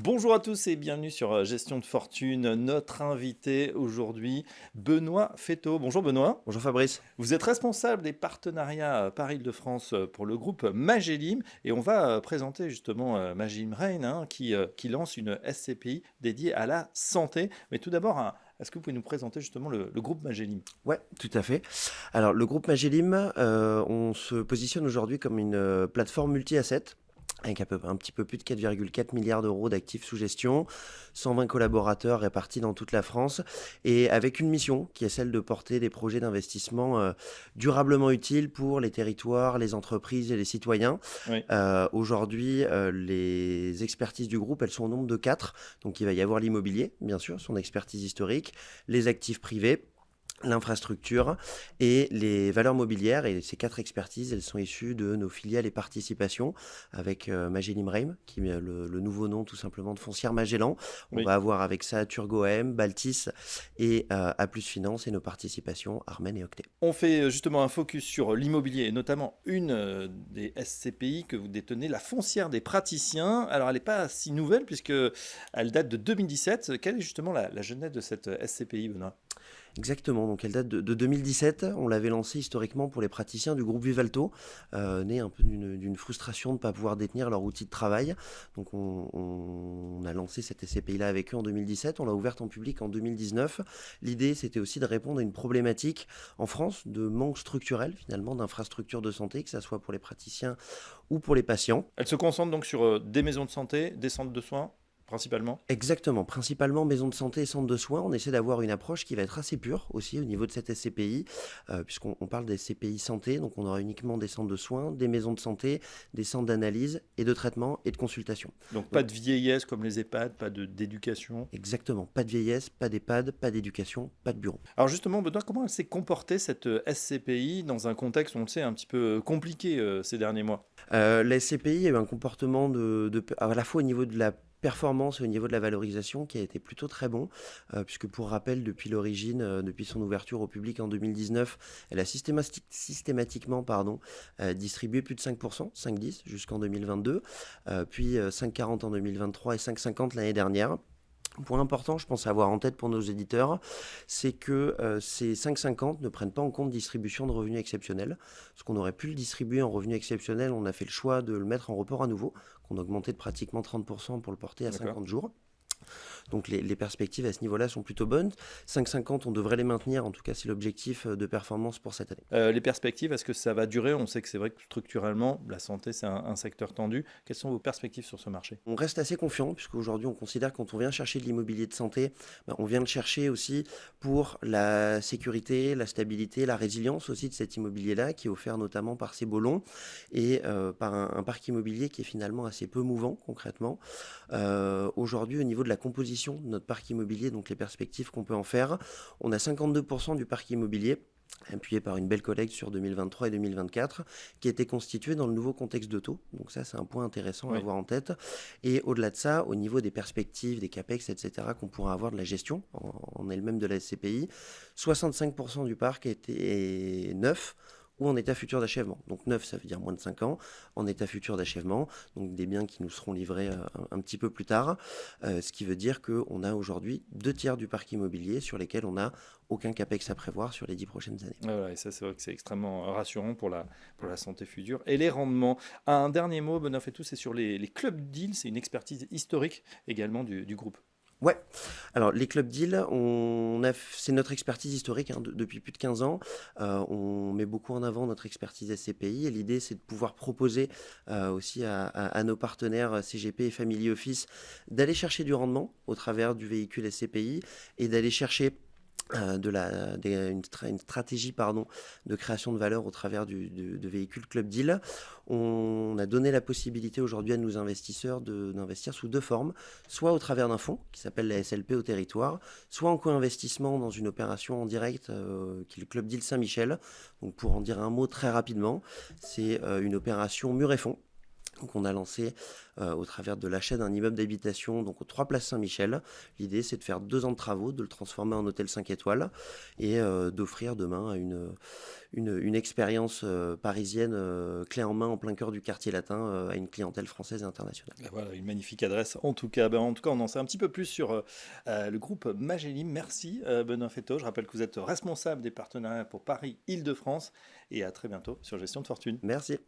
Bonjour à tous et bienvenue sur Gestion de fortune. Notre invité aujourd'hui, Benoît Fesneau. Bonjour Benoît. Bonjour Fabrice. Vous êtes responsable des partenariats Paris-Île-de-France pour le groupe Magellim et on va présenter justement Magellim Rain qui lance une SCPI dédiée à la santé. Mais tout d'abord, est-ce que vous pouvez nous présenter justement le groupe Magellim? Ouais, tout à fait. Alors, le groupe Magellim, on se positionne aujourd'hui comme une plateforme multi-asset avec un petit peu plus de 4,4 milliards d'euros d'actifs sous gestion, 120 collaborateurs répartis dans toute la France et avec une mission qui est celle de porter des projets d'investissement durablement utiles pour les territoires, les entreprises et les citoyens. Oui. Aujourd'hui, les expertises du groupe, elles sont au nombre de 4. Donc, il va y avoir l'immobilier, bien sûr, son expertise historique, les actifs privés, l'infrastructure et les valeurs mobilières. Et ces 4 expertises, elles sont issues de nos filiales et participations avec Magellim Reim, qui est le nouveau nom tout simplement de Foncière Magellan. On Oui. va avoir avec ça Turgoem, Baltis et A Plus Finance et nos participations Armen et Octet. On fait justement un focus sur l'immobilier et notamment une des SCPI que vous détenez, la foncière des praticiens. Alors elle n'est pas si nouvelle puisque elle date de 2017. Quelle est justement la genèse de cette SCPI, Benoît? Exactement, donc elle date de 2017. On l'avait lancée historiquement pour les praticiens du groupe Vivalto, né un peu d'une frustration de ne pas pouvoir détenir leur outil de travail. Donc on a lancé cette SCPI-là avec eux en 2017, on l'a ouverte en public en 2019. L'idée, c'était aussi de répondre à une problématique en France de manque structurel finalement d'infrastructures de santé, que ce soit pour les praticiens ou pour les patients. Elle se concentre donc sur des maisons de santé, des centres de soins, principalement. Exactement, principalement maison de santé et centre de soins. On essaie d'avoir une approche qui va être assez pure aussi au niveau de cette SCPI, puisqu'on parle des SCPI santé, donc on aura uniquement des centres de soins, des maisons de santé, des centres d'analyse et de traitement et de consultation. Donc pas Donc de vieillesse comme les EHPAD, pas d'éducation. exactement, pas de vieillesse, pas d'EHPAD, pas d'éducation, pas de bureau. Alors justement, Benoît, comment elle s'est comportée cette SCPI dans un contexte, on le sait, un petit peu compliqué ces derniers mois? La SCPI a eu un comportement à la fois au niveau de la performance et au niveau de la valorisation qui a été plutôt très bon, puisque pour rappel, depuis l'origine, depuis son ouverture au public en 2019, elle a systématiquement distribué plus de 5%, 5,10 jusqu'en 2022, puis 5,40 en 2023 et 5,50 l'année dernière. Point important, je pense à avoir en tête pour nos éditeurs, c'est que ces 5,50 ne prennent pas en compte distribution de revenus exceptionnels. Ce qu'on aurait pu le distribuer en revenus exceptionnels, on a fait le choix de le mettre en report à nouveau, qu'on a augmenté de pratiquement 30% pour le porter à D'accord. 50 jours. Donc les perspectives à ce niveau-là sont plutôt bonnes. 5,50, on devrait les maintenir, en tout cas c'est l'objectif de performance pour cette année. Les perspectives, est-ce que ça va durer? On sait que c'est vrai que structurellement, la santé, c'est un secteur tendu. Quelles sont vos perspectives sur ce marché? On reste assez confiant, puisqu'aujourd'hui on considère que quand on vient chercher de l'immobilier de santé, on vient le chercher aussi pour la sécurité, la stabilité, la résilience aussi de cet immobilier-là, qui est offert notamment par ces beaux lots et par un parc immobilier qui est finalement assez peu mouvant concrètement. Aujourd'hui, au niveau de la composition de notre parc immobilier, donc les perspectives qu'on peut en faire, on a 52% du parc immobilier appuyé par une belle collecte sur 2023 et 2024, qui a été constituée dans le nouveau contexte de taux. Donc ça, c'est un point intéressant à Oui. avoir en tête. Et au-delà de ça, au niveau des perspectives, des CAPEX, etc., qu'on pourra avoir de la gestion en elle-même de la SCPI, 65% du parc est neuf ou en état futur d'achèvement. Donc neuf, ça veut dire moins de 5 ans, en état futur d'achèvement, donc des biens qui nous seront livrés un petit peu plus tard, ce qui veut dire qu'on a aujourd'hui 2 tiers du parc immobilier sur lesquels on n'a aucun CAPEX à prévoir sur les 10 prochaines années. Voilà, et ça, c'est vrai que c'est extrêmement rassurant pour la santé future. Et les rendements. Un dernier mot, Benoît Fesneau, c'est sur les clubs deals. C'est une expertise historique également du groupe. Ouais, alors les clubs deals, c'est notre expertise historique depuis plus de 15 ans. On met beaucoup en avant notre expertise SCPI et l'idée c'est de pouvoir proposer aussi à nos partenaires CGP et Family Office d'aller chercher du rendement au travers du véhicule SCPI et d'aller chercher une stratégie de création de valeur au travers de véhicules Club Deal. On a donné la possibilité aujourd'hui à nos investisseurs d'investir sous 2 formes, soit au travers d'un fonds qui s'appelle la SLP au territoire, soit en co-investissement dans une opération en direct qui est le Club Deal Saint-Michel. Donc pour en dire un mot très rapidement, c'est une opération mur et fond Donc on a lancé au travers de l'achat d'un immeuble d'habitation, donc aux 3 places Saint-Michel. L'idée, c'est de faire 2 ans de travaux, de le transformer en hôtel 5 étoiles et d'offrir demain une expérience parisienne clé en main en plein cœur du quartier latin à une clientèle française et internationale. Et voilà, une magnifique adresse en tout cas. En tout cas, on en sait un petit peu plus sur le groupe Magellim. Merci Benoît Fesneau. Je rappelle que vous êtes responsable des partenariats pour Paris-Île-de-France et à très bientôt sur Gestion de Fortune. Merci.